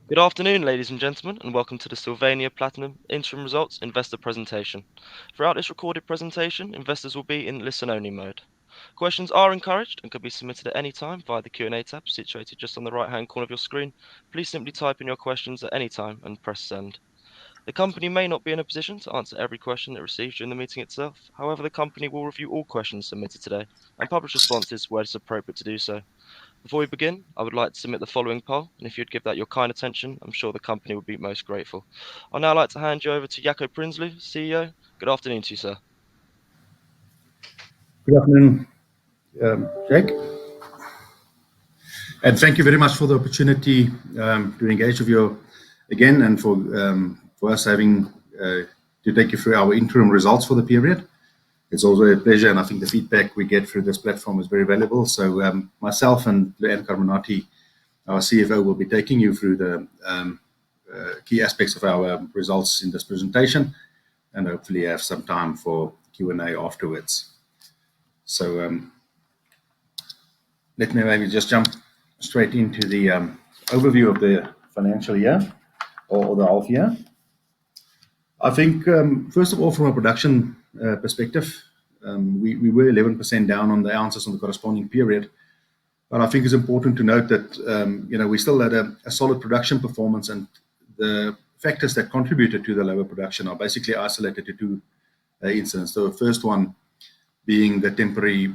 Good afternoon, ladies and gentlemen, and welcome to the Sylvania Platinum Interim Results Investor Presentation. Throughout this recorded presentation, investors will be in listen-only mode. Questions are encouraged and can be submitted at any time via the Q&A tab situated just on the right-hand corner of your screen. Please simply type in your questions at any time and press send. The company may not be in a position to answer every question it receives during the meeting itself. However, the company will review all questions submitted today and publish responses where it's appropriate to do so. Before we begin, I would like to submit the following poll, and if you'd give that your kind attention, I'm sure the company would be most grateful. I'd now like to hand you over to Jaco Prinsloo, CEO. Good afternoon to you, sir. Good afternoon, Jake. And thank you very much for the opportunity to engage with you again and for us having to take you through our interim results for the period. It's also a pleasure, and I think the feedback we get through this platform is very valuable. So myself and Leanne Carminati, our CFO, will be taking you through the key aspects of our results in this presentation, and hopefully have some time for Q&A afterwards. So let me maybe just jump straight into the overview of the financial year or the half year. I think, first of all, from a production perspective, we were 11% down on the ounces on the corresponding period. But I think it's important to note that we still had a solid production performance, and the factors that contributed to the lower production are basically isolated to two incidents. So the first one being the temporary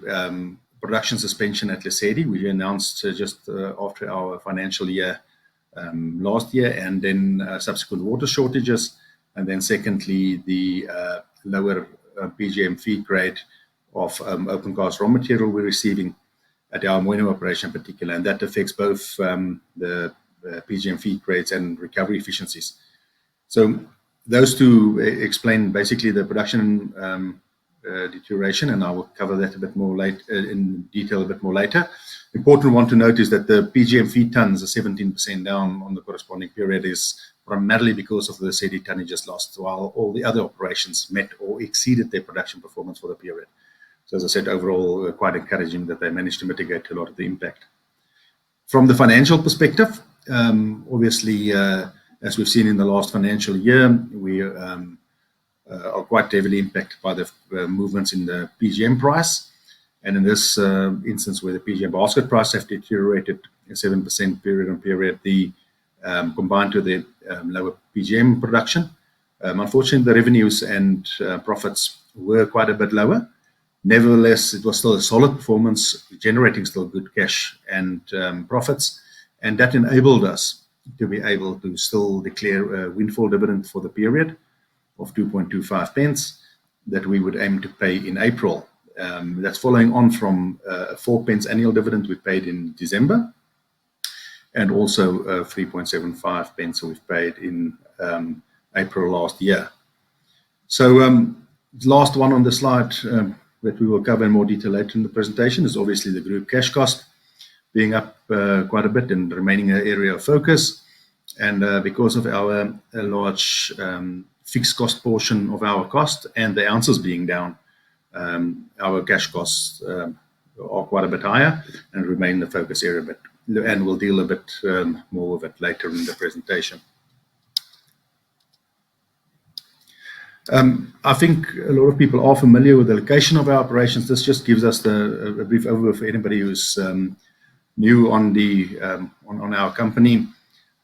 production suspension at Lesedi, which we announced just after our financial year last year, and then subsequent water shortages. And then secondly, the lower PGM feed grade of open cast raw material we're receiving at our Moino operation in particular, and that affects both the PGM feed grades and recovery efficiencies. So those two explain basically the production deterioration, and I will cover that a bit more in detail a bit more later. Important one to note is that the PGM feed tons are 17% down on the corresponding period is primarily because of the Lesedi tonnages lost, while all the other operations met or exceeded their production performance for the period. So as I said, overall, quite encouraging that they managed to mitigate a lot of the impact. From the financial perspective, obviously, as we've seen in the last financial year, we are quite heavily impacted by the movements in the PGM price. And in this instance, where the PGM basket price have deteriorated 7% period on period, combined to the lower PGM production, unfortunately, the revenues and profits were quite a bit lower. Nevertheless, it was still a solid performance, generating still good cash and profits, and that enabled us to be able to still declare a windfall dividend for the period of 2.25 pence that we would aim to pay in April. That's following on from a 4 pence annual dividend we paid in December, and also 3.75 pence we've paid in April last year. So last one on the slide that we will cover in more detail later in the presentation is obviously the group cash cost being up quite a bit and remaining an area of focus. And because of our large fixed cost portion of our cost and the ounces being down, our cash costs are quite a bit higher and remain the focus area a bit. And we'll deal a bit more with it later in the presentation. I think a lot of people are familiar with the location of our operations. This just gives us a brief overview for anybody who's new on our company,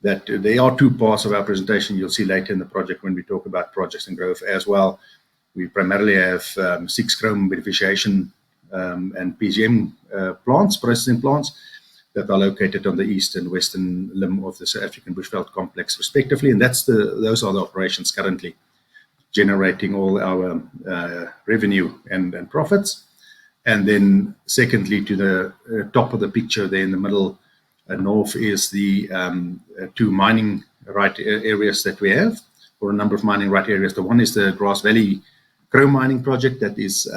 that there are two parts of our presentation you'll see later in the project when we talk about projects and growth as well. We primarily have 6 chrome beneficiation and PGM processing plants that are located on the east and western limb of the South African Bushveld complex, respectively. And those are the operations currently generating all our revenue and profits. And then secondly, to the top of the picture there in the middle north is the 2 mining right areas that we have, or a number of mining right areas. The one is the Grass Valley chrome mining project that is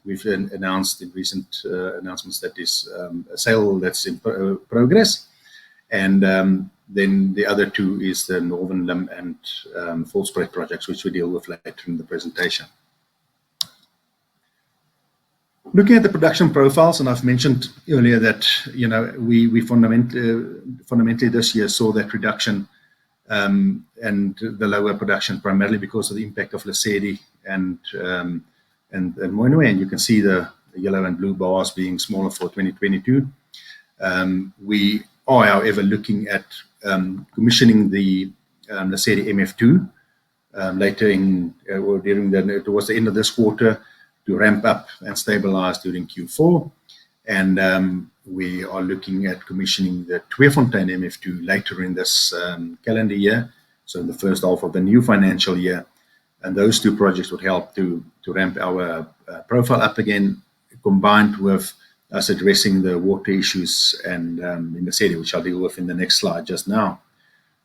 we've announced in recent announcements that is a sale that's in progress. And then the other 2 is the Northern Limb and Volspruit projects, which we deal with later in the presentation. looking at the production profiles, and I've mentioned earlier that we fundamentally this year saw that reduction and the lower production primarily because of the impact of Lesedi and Mooinooi, and you can see the yellow and blue bars being smaller for 2022. We are, however, looking at commissioning the Lesedi MF2 later towards the end of this quarter to ramp up and stabilize during Q4. And we are looking at commissioning the Tweefontein MF2 later in this calendar year, so in the first half of the new financial year. And those two projects would help to ramp our profile up again, combined with us addressing the water issues and in the city, which I'll deal with in the next slide just now.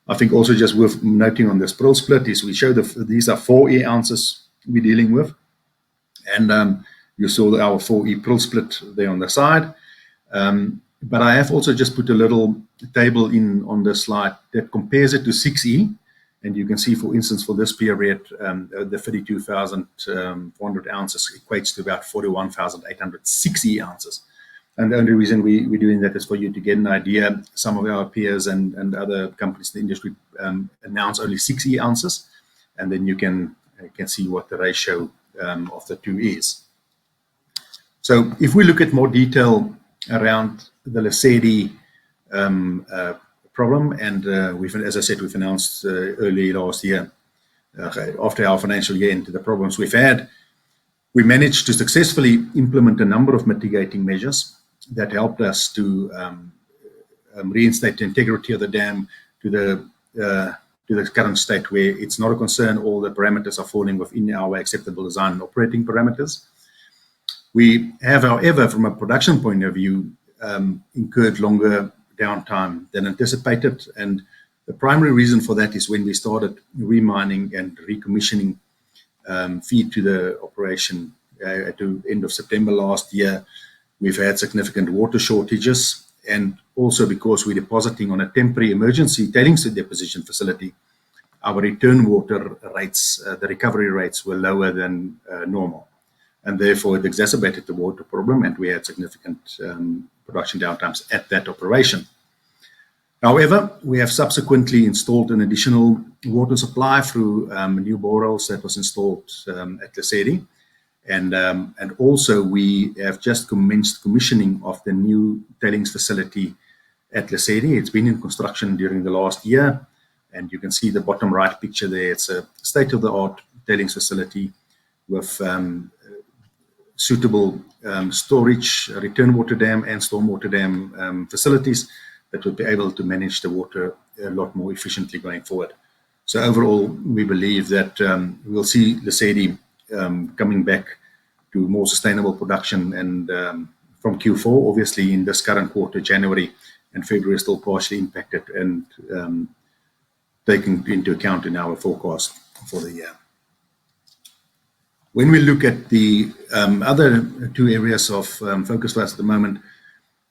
I think also just worth noting on this prill split is we show these are 4E ounces we're dealing with. And you saw our 4E prill split there on the side. But I have also just put a little table in on the slide that compares it to 6E. And you can see, for instance, for this period, the 32,400 ounces equates to about 41,800 6E ounces. And the only reason we're doing that is for you to get an idea. Some of our peers and other companies in the industry announce only 6E ounces. And then you can see what the ratio of the two is. So if we look at more detail around the Lesedi problem, and as I said, we've announced early last year, after our financial year, into the problems we've had, we managed to successfully implement a number of mitigating measures that helped us to reinstate the integrity of the dam to the current state where it's not a concern. All the parameters are falling within our acceptable design and operating parameters. We have, however, from a production point of view, incurred longer downtime than anticipated, and the primary reason for that is when we started remining and recommissioning feed to the operation at the end of September last year. We've had significant water shortages, and also because we're depositing on a temporary emergency tailings deposition facility, our return water rates, the recovery rates, were lower than normal, and therefore it exacerbated the water problem, and we had significant production downtimes at that operation. However, we have subsequently installed an additional water supply through new borehole that was installed at Lesedi. And also we have just commenced commissioning of the new tailings facility at Lesedi. It's been in construction during the last year, and you can see the bottom right picture there. It's a state-of-the-art tailings facility with suitable storage, return water dam and stormwater dam facilities that will be able to manage the water a lot more efficiently going forward. So overall, we believe that we'll see Lesedi coming back to more sustainable production, and from Q4, obviously in this current quarter, January and February are still partially impacted and taken into account in our forecast for the year. When we look at the other two areas of focus for us at the moment,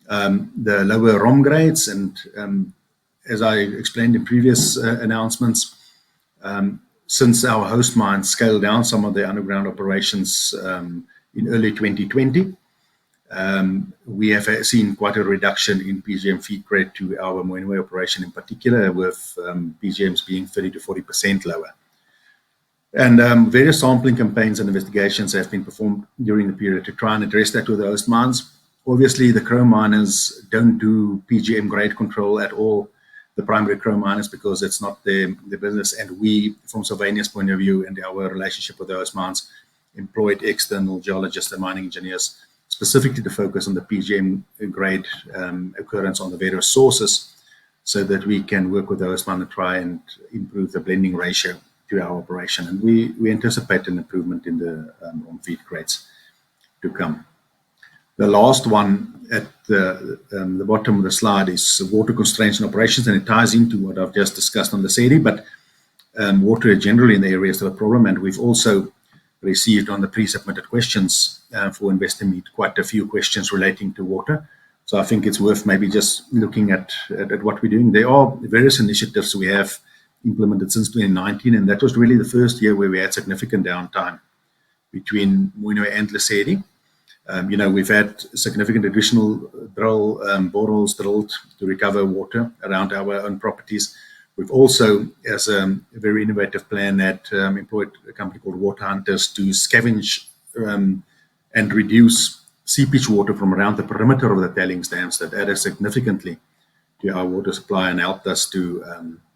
the lower ROM grades, and as I explained in previous announcements, since our host mine scaled down some of the underground operations in early 2020, we have seen quite a reduction in PGM feed grade to our Mooinooi operation in particular, with PGMs being 30 to 40% lower. And various sampling campaigns and investigations have been performed during the period to try and address that with the host mines. Obviously, the chrome miners don't do PGM grade control at all, the primary chrome miners, because it's not their business. And we, from Sylvania's point of view and our relationship with those mines, employed external geologists and mining engineers specifically to focus on the PGM grade occurrence on the various sources, so that we can work with those mines and try and improve the blending ratio to our operation. And we anticipate an improvement in the on feed grades to come. The last one at the bottom of the slide is water constraints and operations, and it ties into what I've just discussed on the Lesedi, but water generally in the area is still a problem. And we've also received on the pre-submitted questions for Investor Meet quite a few questions relating to water. So I think it's worth maybe just looking at what we're doing. There are various initiatives we have implemented since 2019, and that was really the first year where we had significant downtime between Mooinooi and Lesedi. We've had significant additional boreholes drilled to recover water around our own properties. We've also, as a very innovative plan, employed a company called Water Hunters to scavenge and reduce seepage water from around the perimeter of the tailings dams. That added significantly to our water supply and helped us to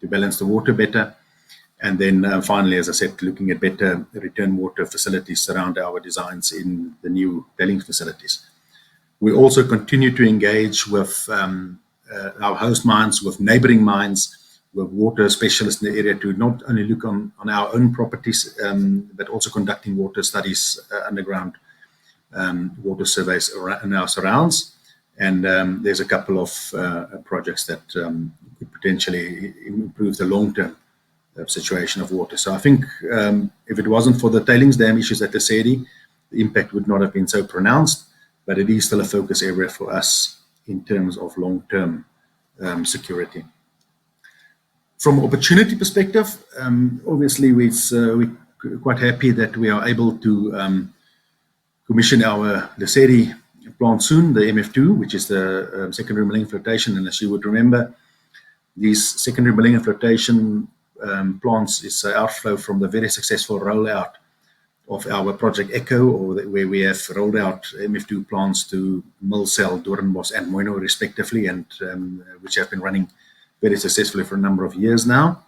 balance the water better. And then finally, as I said, looking at better return water facilities around our designs in the new tailings facilities. We also continue to engage with our host mines, with neighboring mines, with water specialists in the area to not only look on our own properties, but also conducting water studies, underground water surveys in our surrounds. And there's a couple of projects that could potentially improve the long-term situation of water. So I think if it wasn't for the tailings dam issues at Lesedi, the impact would not have been so pronounced, but it is still a focus area for us in terms of long-term security. From an opportunity perspective, obviously we're quite happy that we are able to commission our Lesedi plant soon, the MF2, which is the secondary milling flotation. And as you would remember, these secondary milling and flotation plants is an outflow from the very successful rollout of our project Echo, where we have rolled out MF2 plants to Millcell, Doornbos, and Moino respectively, and which have been running very successfully for a number of years now.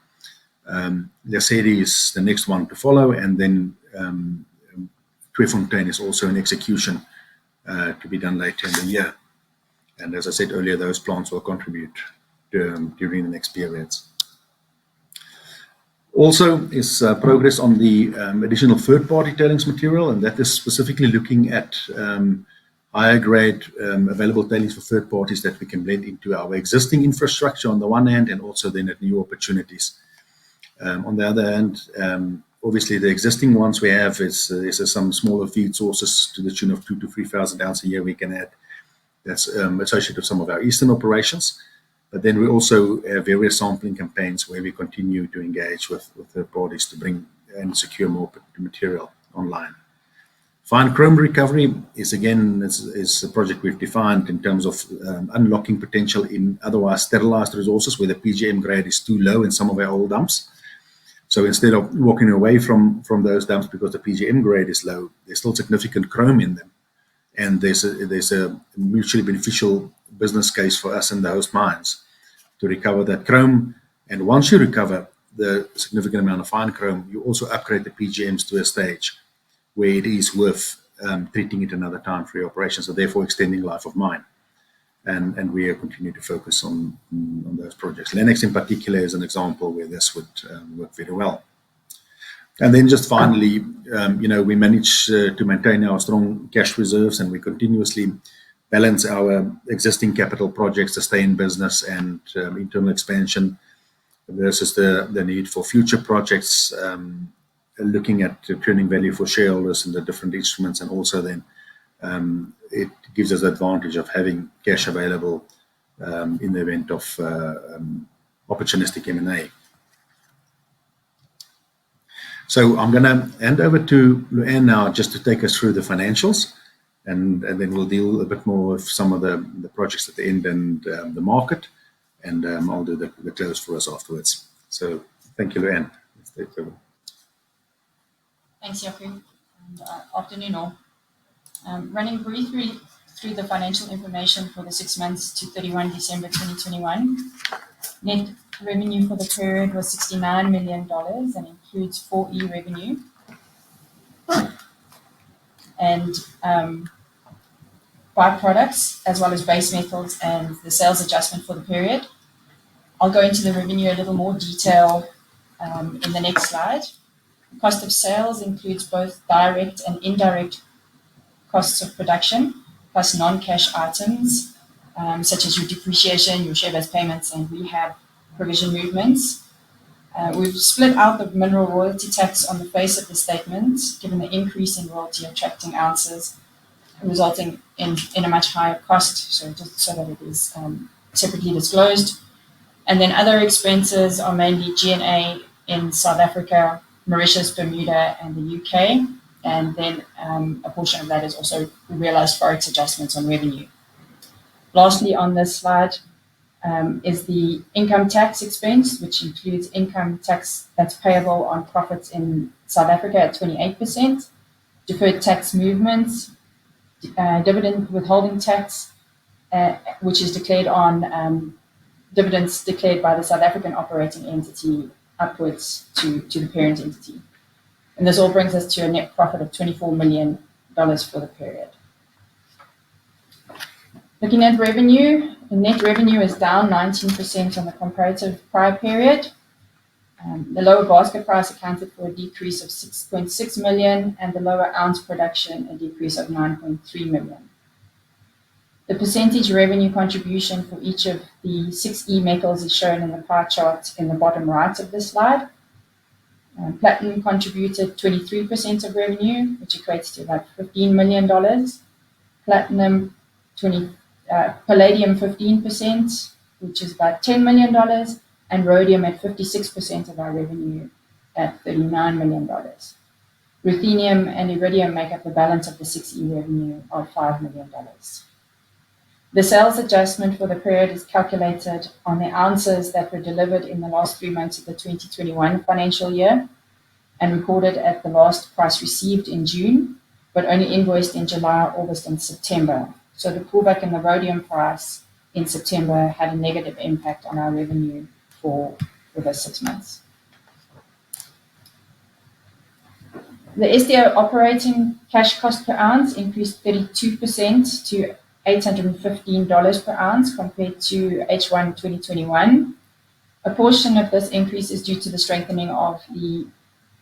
Lesedi is the next one to follow, and then Tweefontein is also in execution to be done later in the year. And as I said earlier, those plants will contribute during the next periods. Also is progress on the additional third-party tailings material, and that is specifically looking at higher grade available tailings for third parties that we can blend into our existing infrastructure on the one hand, and also then at new opportunities. On the other hand, obviously the existing ones we have is some smaller feed sources to the tune of 2,000 to 3,000 ounces a year we can add. That's associated with some of our eastern operations. But then we also have various sampling campaigns where we continue to engage with third parties to bring and secure more material online. Fine chrome recovery is again is a project we've defined in terms of unlocking potential in otherwise sterilized resources where the PGM grade is too low in some of our old dumps. So instead of walking away from those dumps because the PGM grade is low, there's still significant chrome in them. And there's a mutually beneficial business case for us and the host mines to recover that chrome. And once you recover the significant amount of fine chrome, you also upgrade the PGMs to a stage where it is worth treating it another time for your operations, so therefore extending life of mine. And we continue to focus on those projects. Lennox in particular is an example where this would work very well. And then just finally, we manage to maintain our strong cash reserves, and we continuously balance our existing capital projects to stay in business and internal expansion versus the need for future projects, looking at returning value for shareholders and the different instruments, and also then it gives us the advantage of having cash available in the event of opportunistic M&A. So I'm going to hand over to Luann now just to take us through the financials, and then we'll deal a bit more with some of the projects at the end and the market, and I'll do the close for us afterwards. So thank you, Luann. Let's take over. Thanks, Jaco, and afternoon all. Running briefly through the financial information for the 6 months to 31 December 2021. Net revenue for the period was $69 million and includes 4E revenue and byproducts, as well as base metals and the sales adjustment for the period. I'll go into the revenue a little more detail in the next slide. Cost of sales includes both direct and indirect costs of production, plus non-cash items, such as your depreciation, your share-based payments, and rehab provision movements. We've split out the mineral royalty tax on the face of the statement, given the increase in royalty attracting ounces, resulting in a much higher cost, so just so that it is separately disclosed. And then other expenses are mainly G&A in South Africa, Mauritius, Bermuda, and the UK, and then a portion of that is also realized forex adjustments on revenue. Lastly, on this slide is the income tax expense, which includes income tax that's payable on profits in South Africa at 28%, deferred tax movements, dividend withholding tax, which is declared on dividends declared by the South African operating entity upwards to the parent entity. And this all brings us to a net profit of $24 million for the period. Looking at revenue, the net revenue is down 19% on the comparative prior period. The lower basket price accounted for a decrease of 6.6 million, and the lower ounce production a decrease of 9.3 million. The percentage revenue contribution for each of the 6E metals is shown in the pie chart in the bottom right of this slide. Platinum contributed 23% of revenue, which equates to about $15 million. Platinum Palladium 15%, which is about $10 million, and rhodium at 56% of our revenue at $39 million. Ruthenium and iridium make up the balance of the 6E revenue of $5 million. The sales adjustment for the period is calculated on the ounces that were delivered in the last 3 months of the 2021 financial year and recorded at the last price received in June, but only invoiced in July, August, and September. So the pullback in the rhodium price in September had a negative impact on our revenue for those 6 months. The SDO operating cash cost per ounce increased 32% to $815 per ounce compared to H1 2021. A portion of this increase is due to the strengthening of the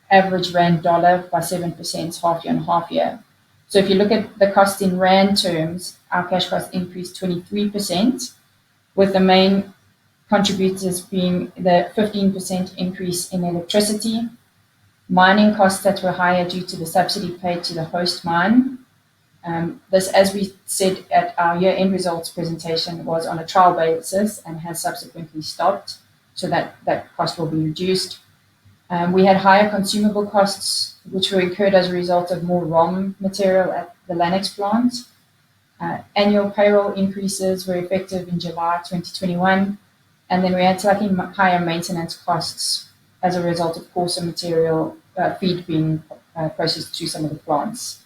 average rand dollar by 7% half year on half year. So if you look at the cost in rand terms, our cash cost increased 23%, with the main contributors being the 15% increase in electricity, mining costs that were higher due to the subsidy paid to the host mine. This, as we said at our year-end results presentation, was on a trial basis and has subsequently stopped, so that cost will be reduced. We had higher consumable costs, which were incurred as a result of more ROM material at the Lannex plant. Annual payroll increases were effective in July 2021, and then we had slightly higher maintenance costs as a result of coarser material feed being processed through some of the plants.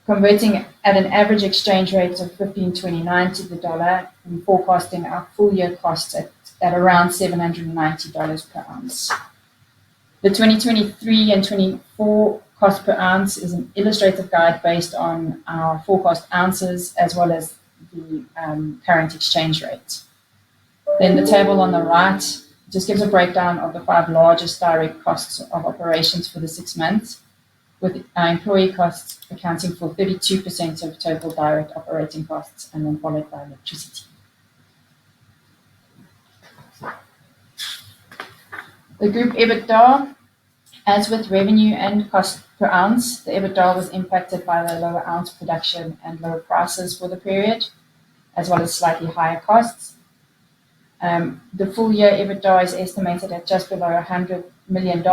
Converting at an average exchange rate of 15.29 to the dollar, we're forecasting our full year costs at around $790 per ounce. The 2023 and 24 cost per ounce is an illustrative guide based on our forecast ounces as well as the current exchange rate. Then the table on the right just gives a breakdown of the 5 largest direct costs of operations for the 6 months, with our employee costs accounting for 32% of total direct operating costs, and then followed by electricity. The group EBITDA, as with revenue and cost per ounce, the EBITDA was impacted by the lower ounce production and lower prices for the period, as well as slightly higher costs. The full year EBITDA is estimated at just below $100 million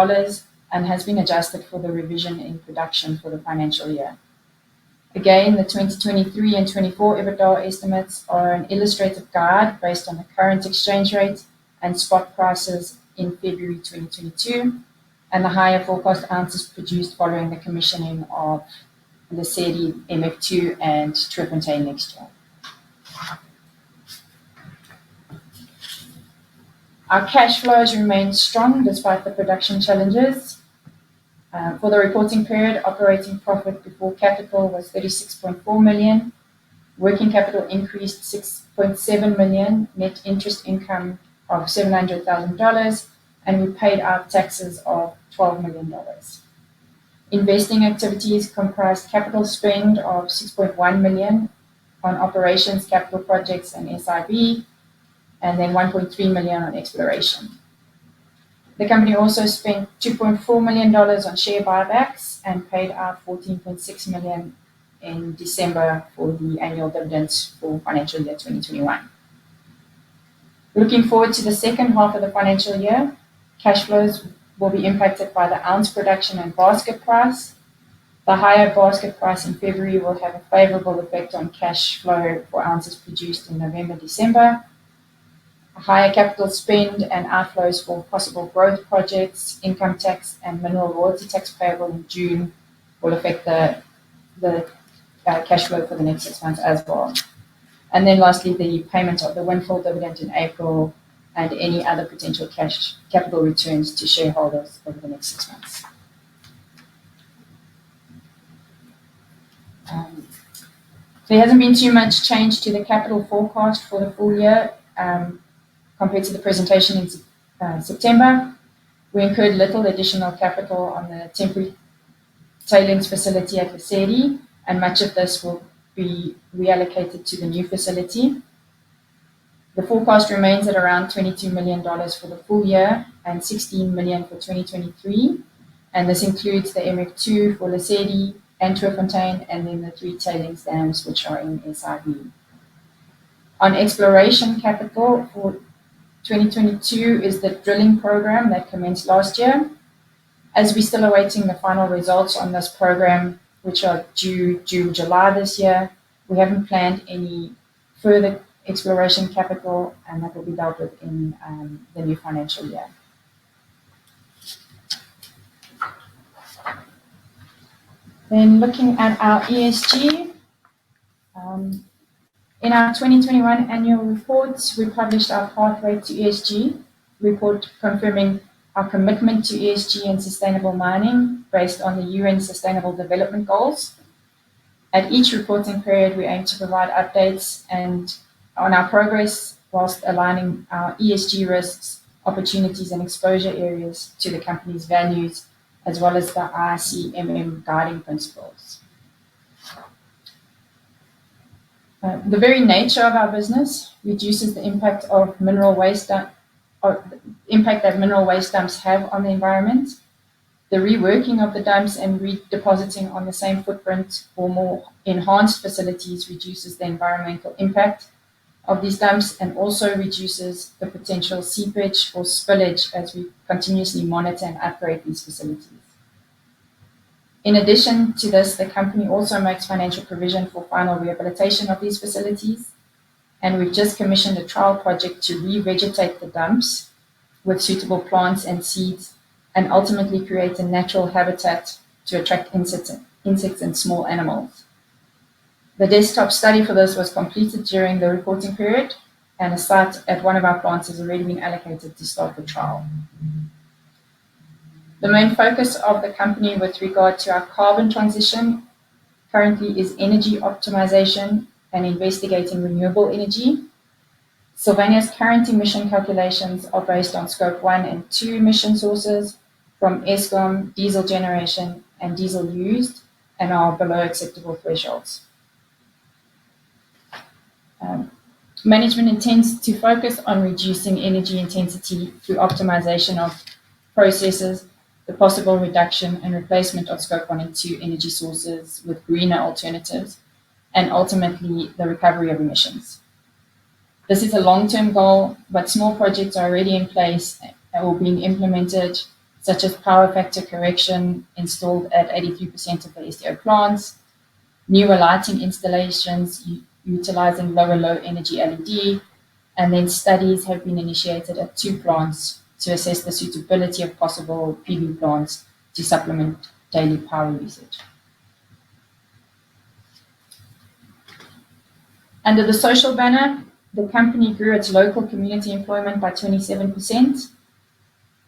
and has been adjusted for the revision in production for the financial year. Again, the 2023 and 24 EBITDA estimates are an illustrative guide based on the current exchange rate and spot prices in February 2022, and the higher forecast ounces produced following the commissioning of Lesedi MF2 and Tweefontein next year. Our cash flows remain strong despite the production challenges. For the reporting period, operating profit before capital was 36.4 million. Working capital increased 6.7 million, net interest income of $700,000, and we paid out taxes of $12 million. Investing activities comprised capital spend of 6.1 million on operations, capital projects, and SIB, and then 1.3 million on exploration. The company also spent $2.4 million on share buybacks and paid out 14.6 million in December for the annual dividends for financial year 2021. Looking forward to the second half of the financial year, cash flows will be impacted by the ounce production and basket price. The higher basket price in February will have a favorable effect on cash flow for ounces produced in November, December. A higher capital spend and outflows for possible growth projects, income tax and mineral royalty tax payable in June will affect the cash flow for the next 6 months as well. And then lastly, the payment of the windfall dividend in April and any other potential capital returns to shareholders over the next 6 months. There hasn't been too much change to the capital forecast for the full year compared to the presentation in September. We incurred little additional capital on the temporary tailings facility at Lesedi, and much of this will be reallocated to the new facility. The forecast remains at around $22 million for the full year and $16 million for 2023, and this includes the MF2 for Lesedi and Tweefontein, and then the 3 tailings dams which are in SIB. On exploration capital for 2022 is the drilling program that commenced last year. As we're still awaiting the final results on this program, which are due June, July this year, we haven't planned any further exploration capital, and that will be dealt with in the new financial year. Then looking at our ESG, in our 2021 annual reports, we published our pathway to ESG report confirming our commitment to ESG and sustainable mining based on the UN Sustainable Development Goals. At each reporting period, we aim to provide updates and on our progress whilst aligning our ESG risks, opportunities and exposure areas to the company's values, as well as the ICMM guiding principles. The very nature of our business reduces the impact of mineral waste that mineral waste dumps have on the environment. The reworking of the dumps and redepositing on the same footprint or more enhanced facilities reduces the environmental impact of these dumps and also reduces the potential seepage or spillage as we continuously monitor and upgrade these facilities. In addition to this, the company also makes financial provision for final rehabilitation of these facilities, and we've just commissioned a trial project to revegetate the dumps with suitable plants and seeds and ultimately create a natural habitat to attract insects and small animals. The desktop study for this was completed during the reporting period, and a site at one of our plants has already been allocated to start the trial. The main focus of the company with regard to our carbon transition currently is energy optimization and investigating renewable energy. Sylvania's current emission calculations are based on Scope 1 and 2 emission sources from Eskom, diesel generation, and diesel used, and are below acceptable thresholds. Management intends to focus on reducing energy intensity through optimization of processes, the possible reduction and replacement of Scope 1 and 2 energy sources with greener alternatives, and ultimately the recovery of emissions. This is a long-term goal, but small projects are already in place or being implemented, such as power factor correction installed at 83% of the SDO plants, newer lighting installations utilizing low energy LED, and then studies have been initiated at 2 plants to assess the suitability of possible PV plants to supplement daily power usage. Under the social banner, the company grew its local community employment by 27%.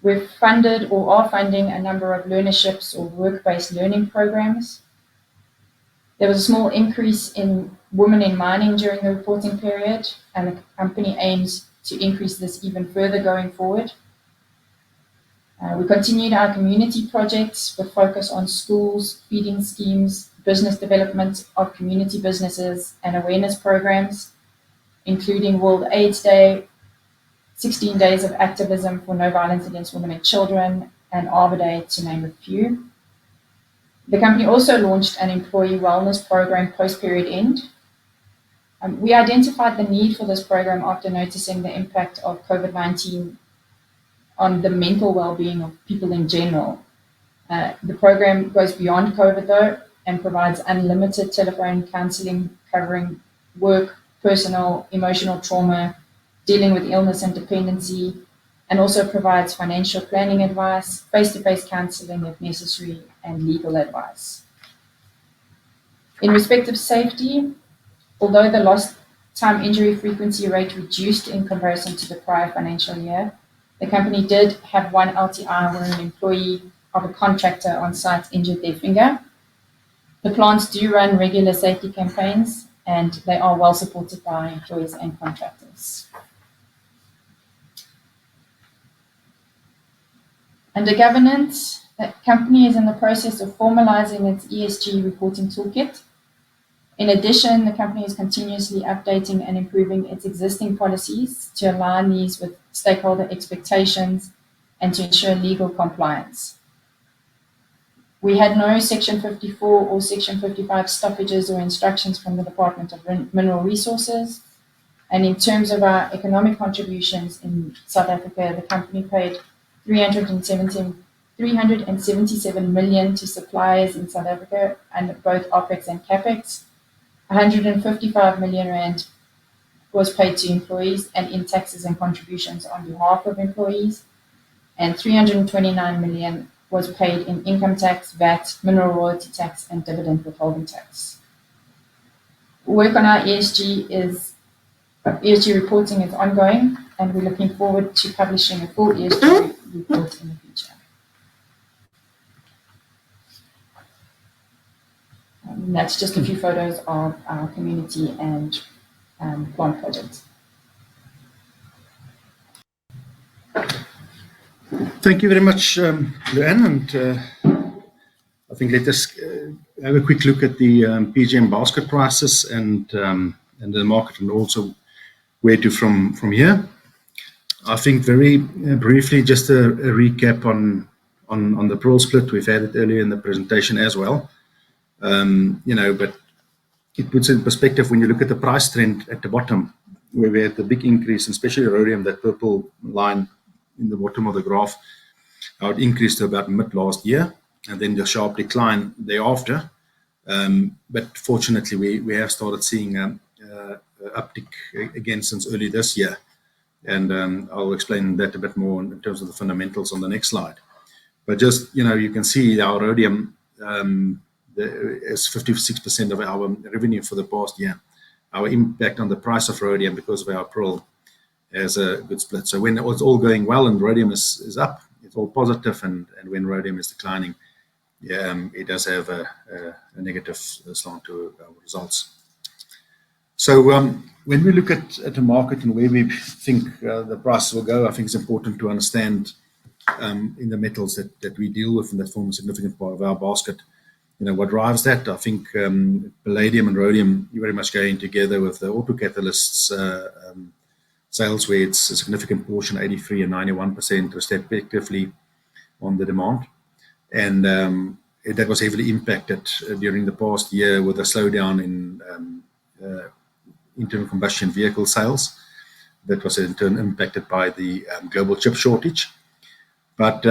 We've funded or are funding a number of learnerships or work-based learning programs. There was a small increase in women in mining during the reporting period, and the company aims to increase this even further going forward. We continued our community projects with focus on schools, feeding schemes, business development of community businesses, and awareness programs, including World AIDS Day, 16 days of activism for no violence against women and children, and Arbor Day, to name a few. The company also launched an employee wellness program post-period end. We identified the need for this program after noticing the impact of COVID-19 on the mental well-being of people in general. The program goes beyond COVID though and provides unlimited telephone counseling covering work, personal, emotional trauma, dealing with illness and dependency, and also provides financial planning advice, face-to-face counseling if necessary, and legal advice. In respect of safety, although the lost time injury frequency rate reduced in comparison to the prior financial year, the company did have one LTI where an employee of a contractor on site injured their finger. The plants do run regular safety campaigns and they are well supported by employees and contractors. Under governance, the company is in the process of formalizing its ESG reporting toolkit. In addition, the company is continuously updating and improving its existing policies to align these with stakeholder expectations and to ensure legal compliance. We had no Section 54 or Section 55 stoppages or instructions from the Department of Mineral Resources. And in terms of our economic contributions in South Africa, the company paid 377 million to suppliers in South Africa under both OPEX and CAPEX. 155 million rand was paid to employees and in taxes and contributions on behalf of employees, and 329 million was paid in income tax, VAT, mineral royalty tax, and dividend withholding tax. Work on our ESG reporting is ongoing, and we're looking forward to publishing a full ESG report in the future. And that's just a few photos of our community and plant projects. Thank you very much, Luann, and I think let us have a quick look at the PGM basket prices and the market, and also where to from here. I think very briefly, just a recap on the pearl split. We've had it earlier in the presentation as well. But it puts in perspective when you look at the price trend at the bottom, where we had the big increase, especially rhodium, that purple line in the bottom of the graph, how it increased to about mid last year, and then the sharp decline thereafter. But fortunately, we have started seeing an uptick again since early this year. And I'll explain that a bit more in terms of the fundamentals on the next slide. But just, you can see our rhodium is 56% of our revenue for the past year. Our impact on the price of rhodium because of our pearl has a good split. So when it's all going well and rhodium is up, it's all positive, and when rhodium is declining, it does have a negative slant to our results. So when we look at the market and where we think the price will go, I think it's important to understand in the metals that we deal with and that form a significant part of our basket, what drives that. I think palladium and rhodium very much going together with the auto catalysts sales, where it's a significant portion, 83 and 91% respectively on the demand. And that was heavily impacted during the past year with a slowdown in internal combustion vehicle sales. That was in turn impacted by the global chip shortage. But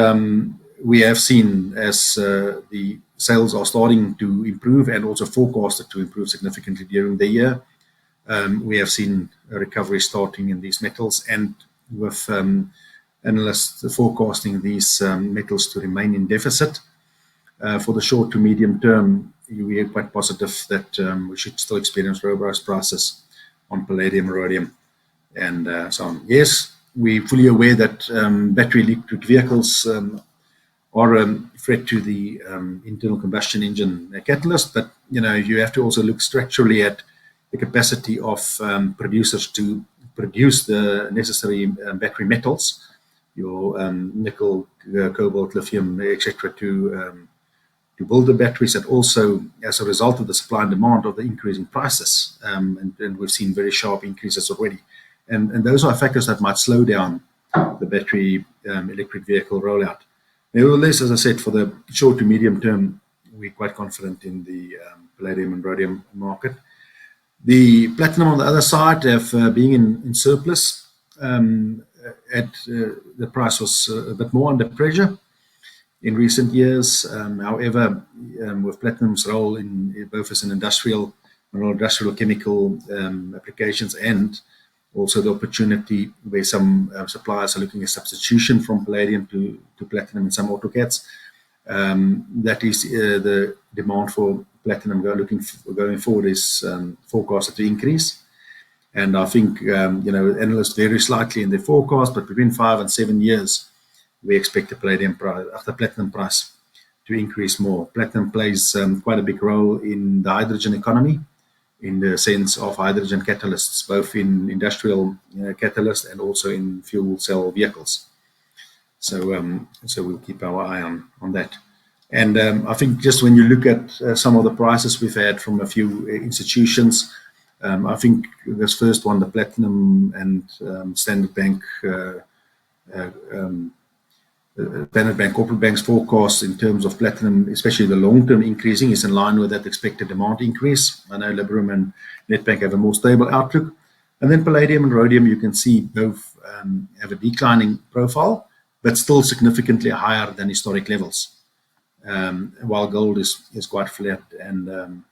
we have seen as the sales are starting to improve and also forecasted to improve significantly during the year, we have seen a recovery starting in these metals, and with analysts forecasting these metals to remain in deficit for the short to medium term. We are quite positive that we should still experience robust prices on palladium, rhodium, and so on. Yes, we're fully aware that battery electric vehicles are a threat to the internal combustion engine catalyst, but you have to also look structurally at the capacity of producers to produce the necessary battery metals, your nickel, cobalt, lithium, etc., to build the batteries, and also as a result of the supply and demand of the increasing prices, and we've seen very sharp increases already, and those are factors that might slow down the battery electric vehicle rollout. Nevertheless, as I said, for the short to medium term, we're quite confident in the palladium and rhodium market. The platinum on the other side, being in surplus, the price was a bit more under pressure in recent years. However, with platinum's role in both as an industrial chemical applications, and also the opportunity where some suppliers are looking at substitution from palladium to platinum in some autocats, that is the demand for platinum going forward is forecasted to increase. And I think analysts vary slightly in their forecast, but between 5 and 7 years, we expect the platinum price to increase more. Platinum plays quite a big role in the hydrogen economy, in the sense of hydrogen catalysts, both in industrial catalysts and also in fuel cell vehicles. So we'll keep our eye on that. And I think just when you look at some of the prices we've had from a few institutions, I think this first one, the Platinum and Standard Bank Corporate Bank's forecast in terms of platinum, especially the long-term increasing, is in line with that expected demand increase. I know Liberum and Nedbank have a more stable outlook. And then palladium and rhodium, you can see both have a declining profile, but still significantly higher than historic levels. While gold is quite flat,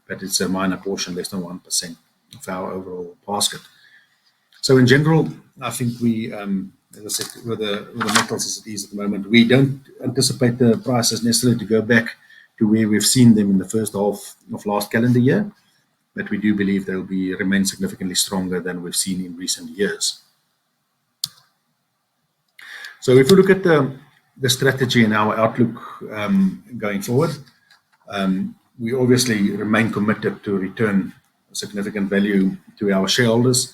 but it's a minor portion, less than 1% of our overall basket. So in general, I think we, as I said, with the metals as it is at the moment, we don't anticipate the prices necessarily to go back to where we've seen them in the first half of last calendar year, but we do believe they'll remain significantly stronger than we've seen in recent years. So if we look at the strategy and our outlook going forward, we obviously remain committed to return significant value to our shareholders,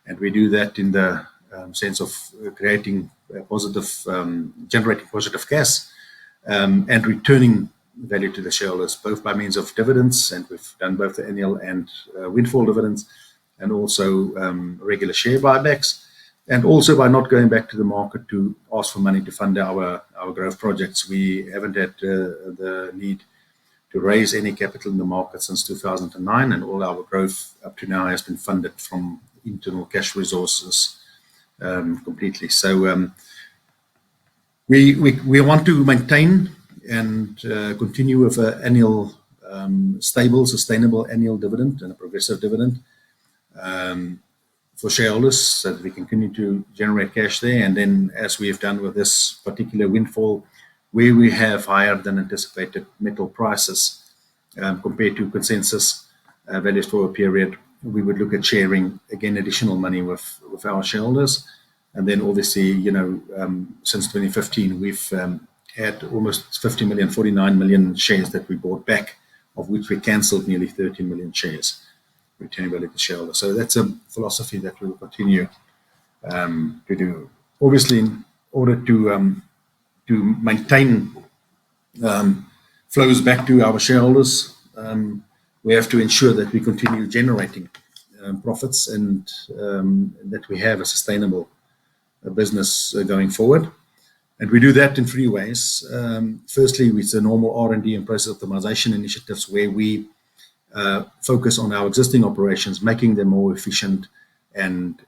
and we do that in the sense of generating positive cash and returning value to the shareholders, both by means of dividends, and we've done both the annual and windfall dividends, and also regular share buybacks, and also by not going back to the market to ask for money to fund our growth projects. We haven't had the need to raise any capital in the market since 2009, and all our growth up to now has been funded from internal cash resources completely. So we want to maintain and continue with an annual stable, sustainable annual dividend and a progressive dividend for shareholders, so that we can continue to generate cash there. And then, as we have done with this particular windfall, where we have higher than anticipated metal prices compared to consensus values for a period, we would look at sharing again additional money with our shareholders. And then obviously, since 2015, we've had almost 50 million, 49 million shares that we bought back, of which we cancelled nearly 13 million shares, returning value to shareholders. So that's a philosophy that we will continue to do. Obviously, in order to maintain flows back to our shareholders, we have to ensure that we continue generating profits, and that we have a sustainable business going forward. And we do that in 3 ways. Firstly, with the normal R&D and process optimization initiatives, where we focus on our existing operations, making them more efficient, and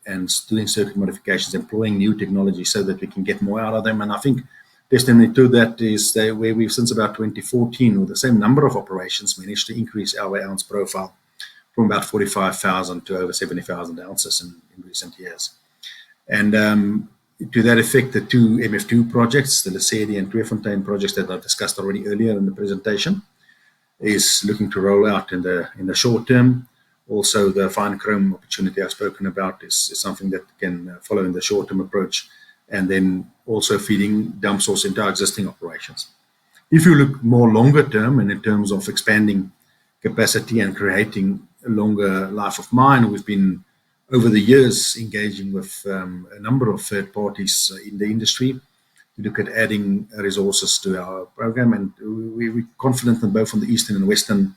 doing circuit modifications, employing new technology so that we can get more out of them. And I think testimony to that is that where we've, since about 2014, with the same number of operations, managed to increase our ounce profile from about 45,000 to over 70,000 ounces in recent years. And to that effect, the 2 MF2 projects, the Lesedi and Tweefontein projects that I discussed already earlier in the presentation, is looking to roll out in the short term. Also, the fine chrome opportunity I've spoken about is something that can follow in the short-term approach, and then also feeding dump source into our existing operations. If you look more longer term, and in terms of expanding capacity and creating a longer life of mine, we've been over the years engaging with a number of third parties in the industry to look at adding resources to our program, and we're confident in both on the eastern and western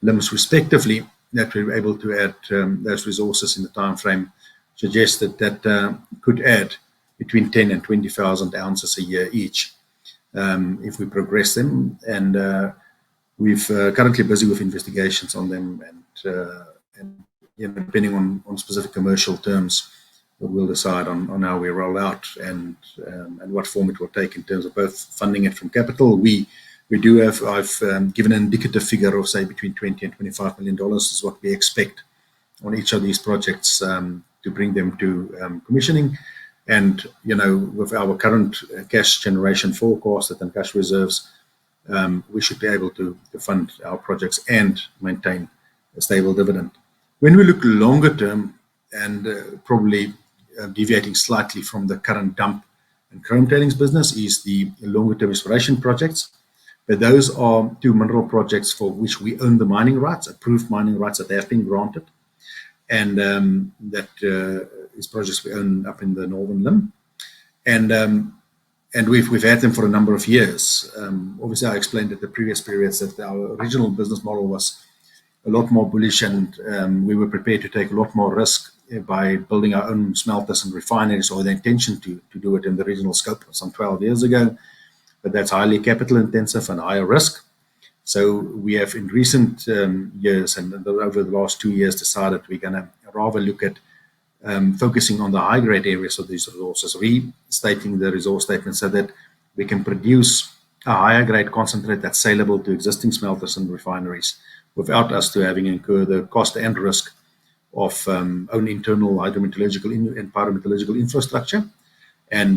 limbs respectively that we're able to add those resources in the time frame suggested, that could add between 10 and 20,000 ounces a year each if we progress them. And we've currently busy with investigations on them, and depending on specific commercial terms, we'll decide on how we roll out and what form it will take in terms of both funding it from capital. We do have, I've given an indicative figure of say between $20 and $25 million is what we expect on each of these projects to bring them to commissioning. And, you know, with our current cash generation forecasted and cash reserves, we should be able to fund our projects and maintain a stable dividend. When we look longer term and probably deviating slightly from the current dump and chrome tailings business is the longer term exploration projects. But those are two mineral projects for which we own the mining rights, approved mining rights that have been granted. And that is projects we own up in the northern limb. And we've had them for a number of years. Obviously, I explained at the previous periods that our original business model was a lot more bullish, and we were prepared to take a lot more risk by building our own smelters and refineries, or the intention to do it in the regional scope some 12 years ago. But that's highly capital intensive and higher risk. So we have in recent years and over the last 2 years decided we're going to rather look at focusing on the high grade areas of these resources, restating the resource statement so that we can produce a higher grade concentrate that's saleable to existing smelters and refineries without us to having incur the cost and risk of own internal hydrometallurgical and pyrometallurgical infrastructure. And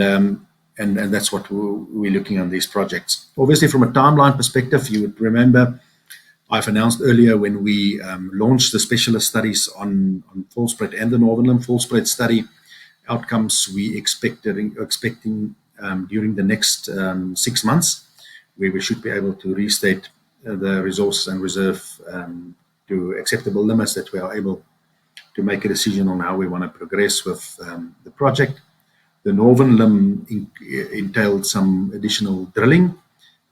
that's what we're looking on these projects. Obviously, from a timeline perspective, you would remember I've announced earlier when we launched the specialist studies on Volspruit and the Northern Limb Volspruit study outcomes we expecting during the next 6 months, where we should be able to restate the resources and reserve to acceptable limits that we are able to make a decision on how we want to progress with the project. The Northern Limb entailed some additional drilling,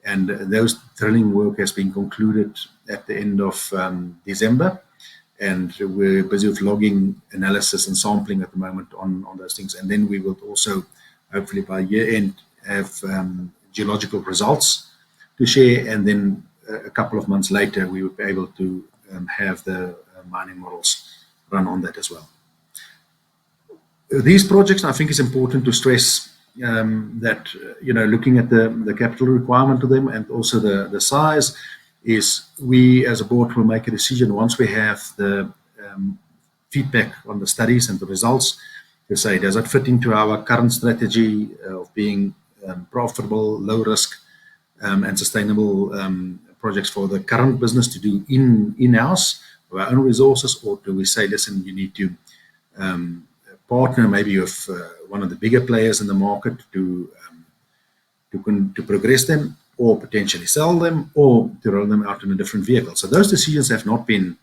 and those drilling work has been concluded at the end of December, and we're busy with logging analysis and sampling at the moment on those things. And then we will also, hopefully by year end, have geological results to share, and then a couple of months later we will be able to have the mining models run on that as well. These projects, I think it's important to stress that, you know, looking at the capital requirement of them and also the size, is we as a board will make a decision once we have the feedback on the studies and the results to say, does it fit into our current strategy of being profitable, low risk and sustainable projects for the current business to do in-house of our own resources, or do we say, listen, you need to partner maybe with one of the bigger players in the market to progress them, or potentially sell them, or to roll them out in a different vehicle. So those decisions have not been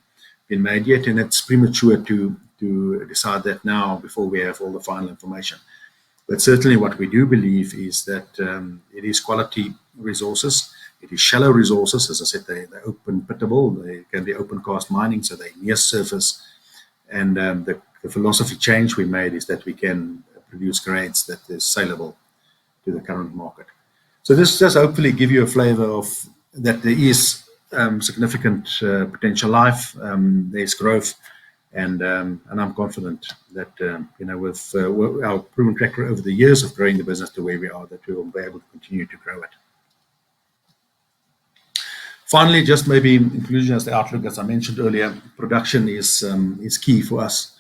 made yet, and it's premature to decide that now before we have all the final information. But certainly what we do believe is that it is quality resources. It is shallow resources. As I said, they're open pittable. They can be open cast mining, so they're near surface. And the philosophy change we made is that we can produce grades that is saleable to the current market. So this just hopefully give you a flavor of that there is significant potential life, there's growth, and I'm confident that you know, with our proven track record over the years of growing the business the way we are, that we will be able to continue to grow it. Finally, just maybe in conclusion, as the outlook, as I mentioned earlier, production is key for us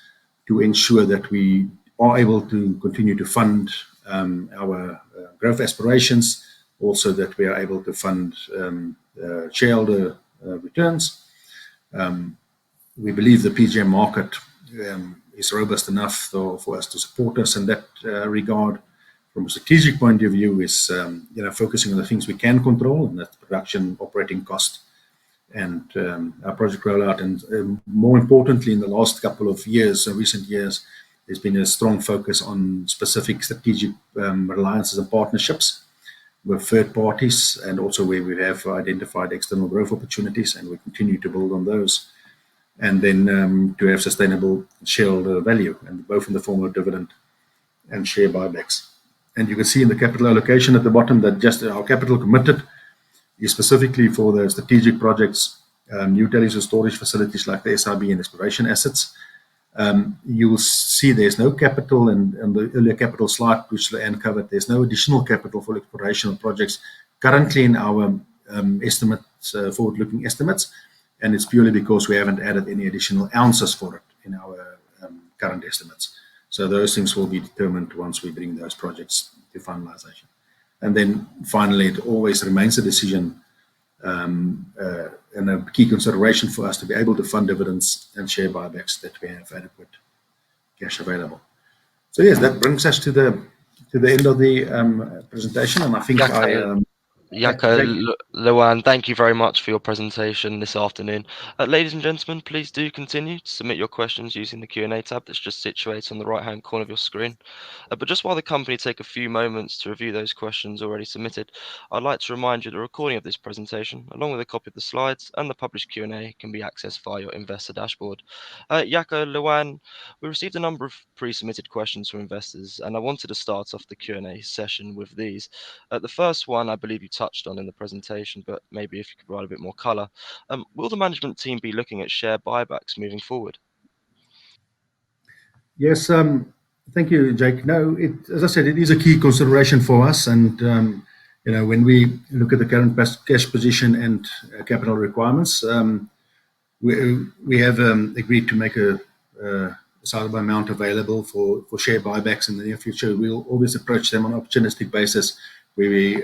to ensure that we are able to continue to fund our growth aspirations, also that we are able to fund shareholder returns. We believe the PGM market is robust enough for us to support us in that regard. From a strategic point of view, is you know, focusing on the things we can control, and that's production, operating cost, and our project rollout. And more importantly, in the last couple of years, recent years, there's been a strong focus on specific strategic alliances and partnerships with third parties, and also where we have identified external growth opportunities, and we continue to build on those. And then to have sustainable shareholder value, and both in the form of dividend and share buybacks. And you can see in the capital allocation at the bottom that just our capital committed is specifically for the strategic projects, new tailings and storage facilities like the SIB and exploration assets. you will see there's no capital, and the earlier capital slide, which Leanne covered, there's no additional capital for exploration projects currently in our estimates, forward-looking estimates, and it's purely because we haven't added any additional ounces for it in our current estimates. So those things will be determined once we bring those projects to finalization. And then finally, it always remains a decision and a key consideration for us to be able to fund dividends and share buybacks that we have adequate cash available. So yes, that brings us to the end of the presentation, and I think Jaco, Lewan, thank you very much for your presentation this afternoon. Ladies and gentlemen, please do continue to submit your questions using the Q&A tab that's just situated on the right-hand corner of your screen. But just while the company take a few moments to review those questions already submitted, I'd like to remind you the recording of this presentation, along with a copy of the slides and the published Q&A, can be accessed via your investor dashboard. Jaco, Lewan, we received a number of pre-submitted questions from investors, and I wanted to start off the Q&A session with these. The first one I believe you touched on in the presentation, but maybe if you could provide a bit more colour. Will the management team be looking at share buybacks moving forward? Yes, thank you, Jake. No, as I said, it is a key consideration for us, and when we look at the current cash position and capital requirements, we have agreed to make a sizable amount available for share buybacks in the near future. We'll always approach them on an opportunistic basis where we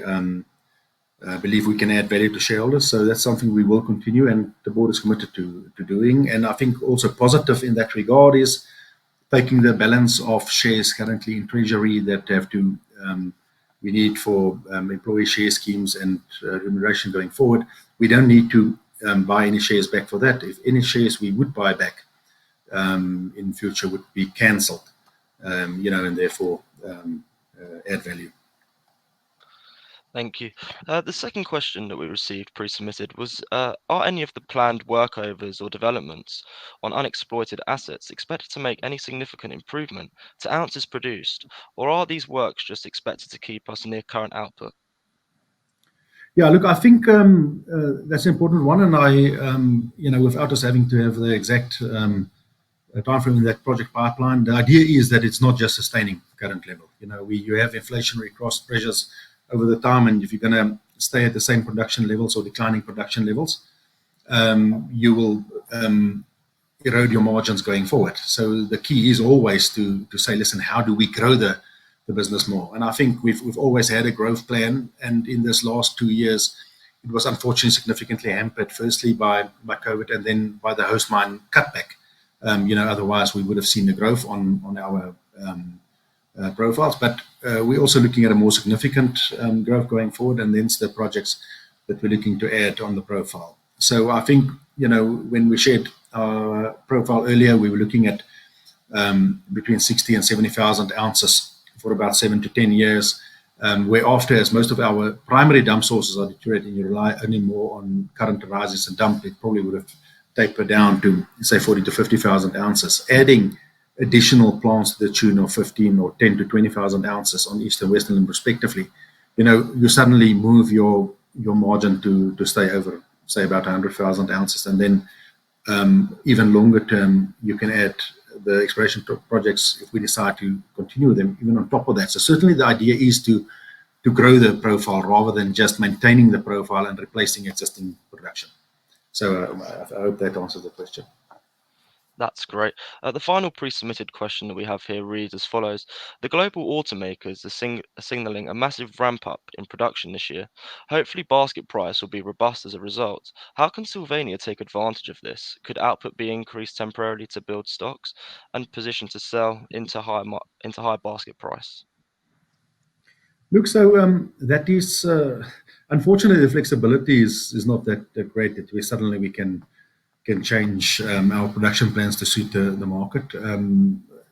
believe we can add value to shareholders. So that's something we will continue, and the board is committed to doing. And I think also positive in that regard is taking the balance of shares currently in treasury that we need for employee share schemes and remuneration going forward. We don't need to buy any shares back for that. If any shares we would buy back in future would be cancelled, and therefore add value. Thank you. The second question that we received pre-submitted was, are any of the planned workovers or developments on unexploited assets expected to make any significant improvement to ounces produced, or are these works just expected to keep us near current output? Yeah, look, I think that's an important one, and without us having to have the exact time frame in that project pipeline, the idea is that it's not just sustaining current level. You have inflationary cost pressures over the time, and if you're going to stay at the same production levels or declining production levels, you will erode your margins going forward. So the key is always to say, listen, how do we grow the business more? And I think we've always had a growth plan, and in this last 2 years, it was unfortunately significantly hampered, firstly by COVID, and then by the host mine cutback. Otherwise we would have seen the growth on our profiles, but we're also looking at a more significant growth going forward, and hence the projects that we're looking to add on the profile. So I think, when we shared our profile earlier, we were looking at between 60 and 70,000 ounces for about 7 to 10 years, whereafter, as most of our primary dump sources are deteriorating, you rely only more on current rises and dump, it probably would have tapered down to, say, 40 to 50,000 ounces. Adding additional plants to the tune of 15 or 10 to 20,000 ounces on East and Western Limb respectively, you suddenly move your margin to stay over, say, about 100,000 ounces. And then even longer term, you can add the exploration projects if we decide to continue them, even on top of that. So certainly the idea is to grow the profile rather than just maintaining the profile and replacing existing production. So I hope that answers the question. That's great. The final pre-submitted question that we have here reads as follows. The global automakers are signalling a massive ramp up in production this year. Hopefully basket price will be robust as a result. How can Sylvania take advantage of this? Could output be increased temporarily to build stocks and position to sell into high basket price? Look, so that is, unfortunately, the flexibility is not that great that we can change our production plans to suit the market.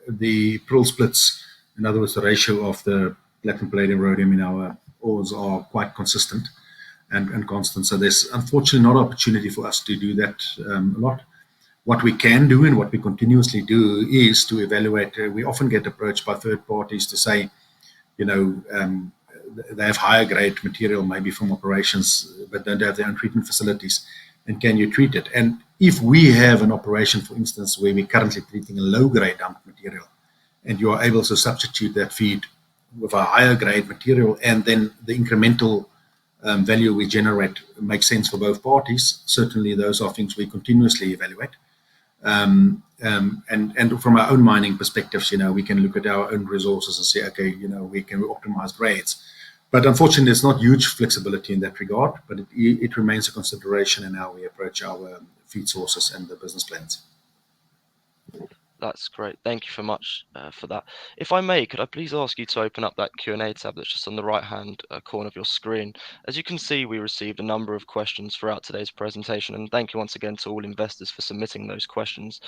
The prill splits, in other words, the ratio of the platinum, palladium, rhodium in our ores are quite consistent and constant. So there's unfortunately not an opportunity for us to do that a lot. What we can do and what we continuously do is to evaluate. We often get approached by third parties to say, they have higher grade material maybe from operations, but don't have their own treatment facilities. And can you treat it? And if we have an operation, for instance, where we're currently treating a low-grade dumped material, and you are able to substitute that feed with a higher grade material, and then the incremental value we generate makes sense for both parties, certainly those are things we continuously evaluate. And from our own mining perspectives, we can look at our own resources and say, okay, we can optimize grades. But unfortunately, there's not huge flexibility in that regard, but it remains a consideration in how we approach our feed sources and the business plans. That's great. Thank you so much for that. If I may, could I please ask you to open up that Q&A tab that's just on the right-hand corner of your screen? As you can see, we received a number of questions throughout today's presentation, and thank you once again to all investors for submitting those questions.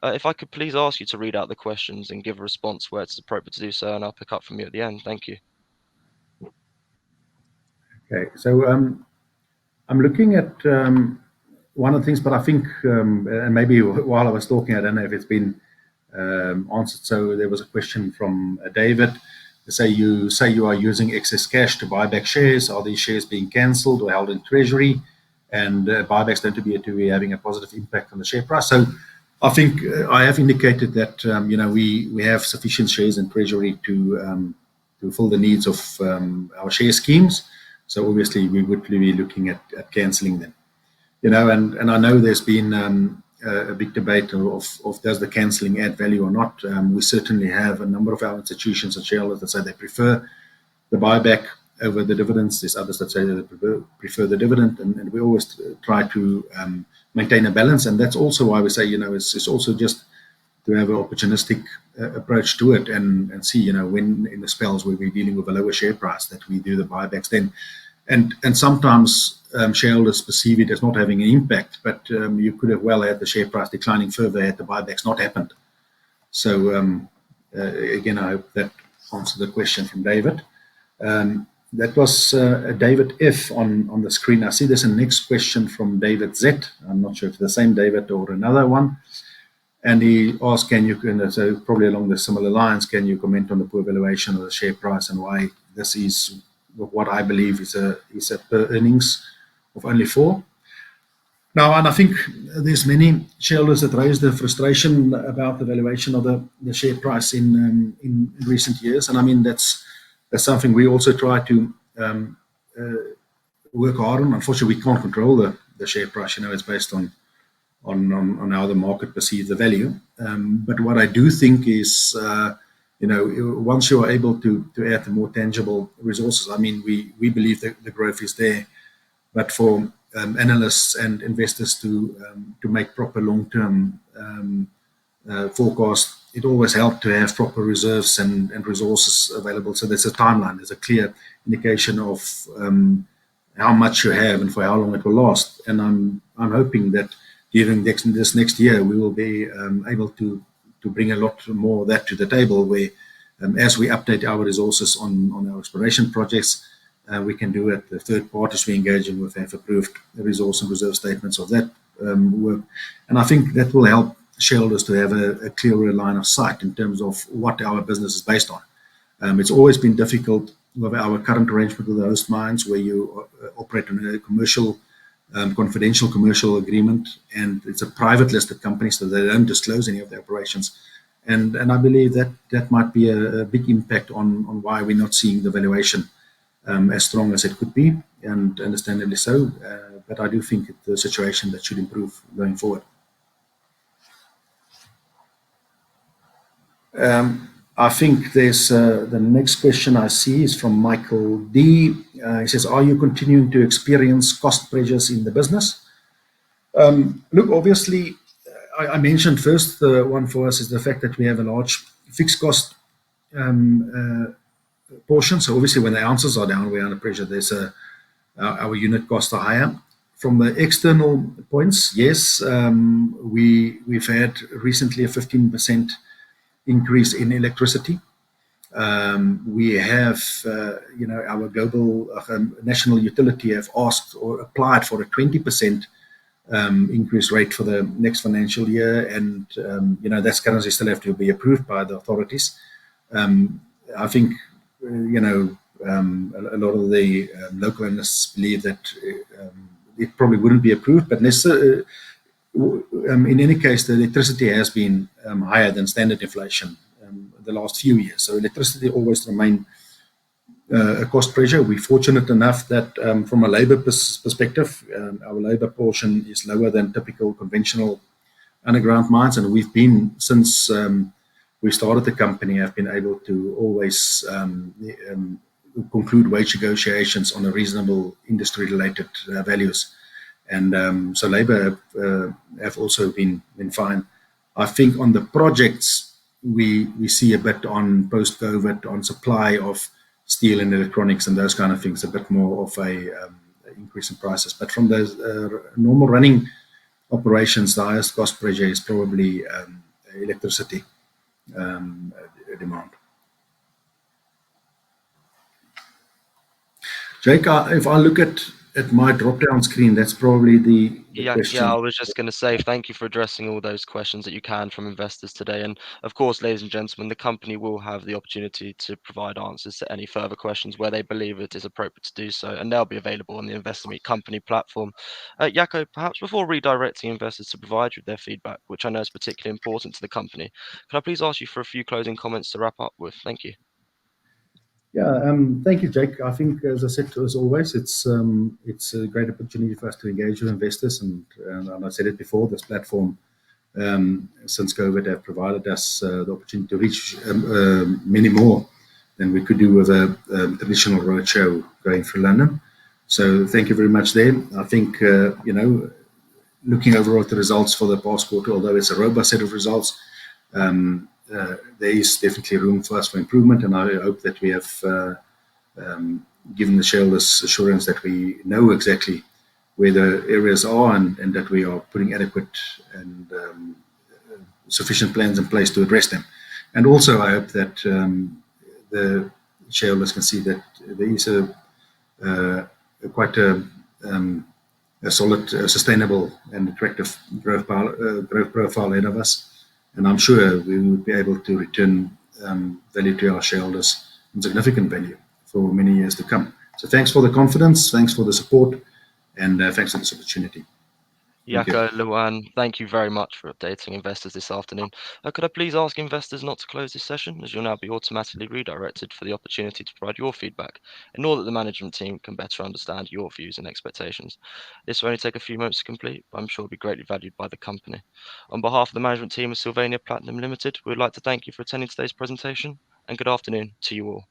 If I could please ask you to read out the questions and give a response where it's appropriate to do so, and I'll pick up from you at the end. Thank you. Okay, so I'm looking at one of the things, but I think, and maybe while I was talking, I don't know if it's been answered. So there was a question from David. You say you are using excess cash to buy back shares. Are these shares being cancelled or held in treasury? And buybacks don't appear to be having a positive impact on the share price. So I think I have indicated that we have sufficient shares in treasury to fill the needs of our share schemes. So obviously we would be looking at cancelling them. And I know there's been a big debate of does the cancelling add value or not. We certainly have a number of our institutions and shareholders that say they prefer the buyback over the dividends. There's others that say they prefer the dividend, and we always try to maintain a balance. And that's also why we say, it's also just to have an opportunistic approach to it and see, when in the spells where we're dealing with a lower share price that we do the buybacks then. And sometimes shareholders perceive it as not having an impact, but you could have well had the share price declining further had the buybacks not happened. So again, I hope that answered the question from David. That was David F on the screen. I see there's a next question from David Z. I'm not sure if it's the same David or another one. And he asked, so probably along the similar lines, can you comment on the poor valuation of the share price and why this is what I believe is a per earnings of only 4? Now, and I think there's many shareholders that raise the frustration about the valuation of the share price in recent years. And I mean, that's something we also try to work hard on. Unfortunately, we can't control the share price. It's based on how the market perceives the value. But what I do think is, once you are able to add the more tangible resources, I mean, we believe that the growth is there. But for analysts and investors to make proper long-term forecast, it always helps to have proper reserves and resources available. So there's a timeline, there's a clear indication of how much you have and for how long it will last. And I'm hoping that during this next year, we will be able to bring a lot more of that to the table, where as we update our resources on our exploration projects, we can do it. The third parties we're engaging with have approved the resource and reserve statements of that work. And I think that will help shareholders to have a clearer line of sight in terms of what our business is based on. It's always been difficult with our current arrangement with the host mines, where you operate on a commercial confidential commercial agreement, and it's a private listed company, so they don't disclose any of their operations. And I believe that might be a big impact on why we're not seeing the valuation as strong as it could be, and understandably so. But I do think it's a situation that should improve going forward. I think there's the next question I see is from Michael D. He says, are you continuing to experience cost pressures in the business? Look, obviously, I mentioned first, the one for us is the fact that we have a large fixed cost portion. So obviously when the ounces are down, we're under pressure. Our unit costs are higher. From the external points, yes, we've had recently a 15% increase in electricity. We have, our global national utility have asked or applied for a 20% increase rate for the next financial year, and that's currently still have to be approved by the authorities. I think a lot of the local analysts believe that it probably wouldn't be approved, but in any case, the electricity has been higher than standard inflation the last few years. So electricity always remained a cost pressure. We're fortunate enough that from a labor perspective, our labor portion is lower than typical conventional underground mines, and we've been, since we started the company, have been able to always conclude wage negotiations on a reasonable industry-related values. And so labor have also been fine. I think on the projects, we see a bit on post-COVID on supply of steel and electronics and those kind of things, a bit more of a increase in prices. But from the normal running operations, the highest cost pressure is probably electricity demand. Jake, if I look at my drop-down screen, that's probably the question. Yeah, I was just going to say thank you for addressing all those questions that you can from investors today. And of course, ladies and gentlemen, the company will have the opportunity to provide answers to any further questions where they believe it is appropriate to do so, and they'll be available on the Investor Meet company platform. Jaco, perhaps before redirecting investors to provide you with their feedback, which I know is particularly important to the company, can I please ask you for a few closing comments to wrap up with? Thank you. Yeah, thank you, Jake. I think, as I said, as always, it's a great opportunity for us to engage with investors, and I said it before. This platform, since COVID, have provided us the opportunity to reach many more than we could do with a traditional roadshow going through London. So thank you very much there. I think looking overall at the results for the past quarter, although it's a robust set of results, there is definitely room for us for improvement, and I hope that we have given the shareholders assurance that we know exactly where the areas are, and that we are putting adequate and sufficient plans in place to address them. And also, I hope that the shareholders can see that there is quite a solid, sustainable, and attractive growth profile ahead of us. And I'm sure we will be able to return value to our shareholders, and significant value, for many years to come. So thanks for the confidence, thanks for the support, and thanks for this opportunity. Jaco, Luan, thank you very much for updating investors this afternoon. Could I please ask investors not to close this session, as you'll now be automatically redirected for the opportunity to provide your feedback in order that the management team can better understand your views and expectations. This will only take a few moments to complete, but I'm sure will be greatly valued by the company. On behalf of the management team of Sylvania Platinum Limited, we would like to thank you for attending today's presentation, and good afternoon to you all.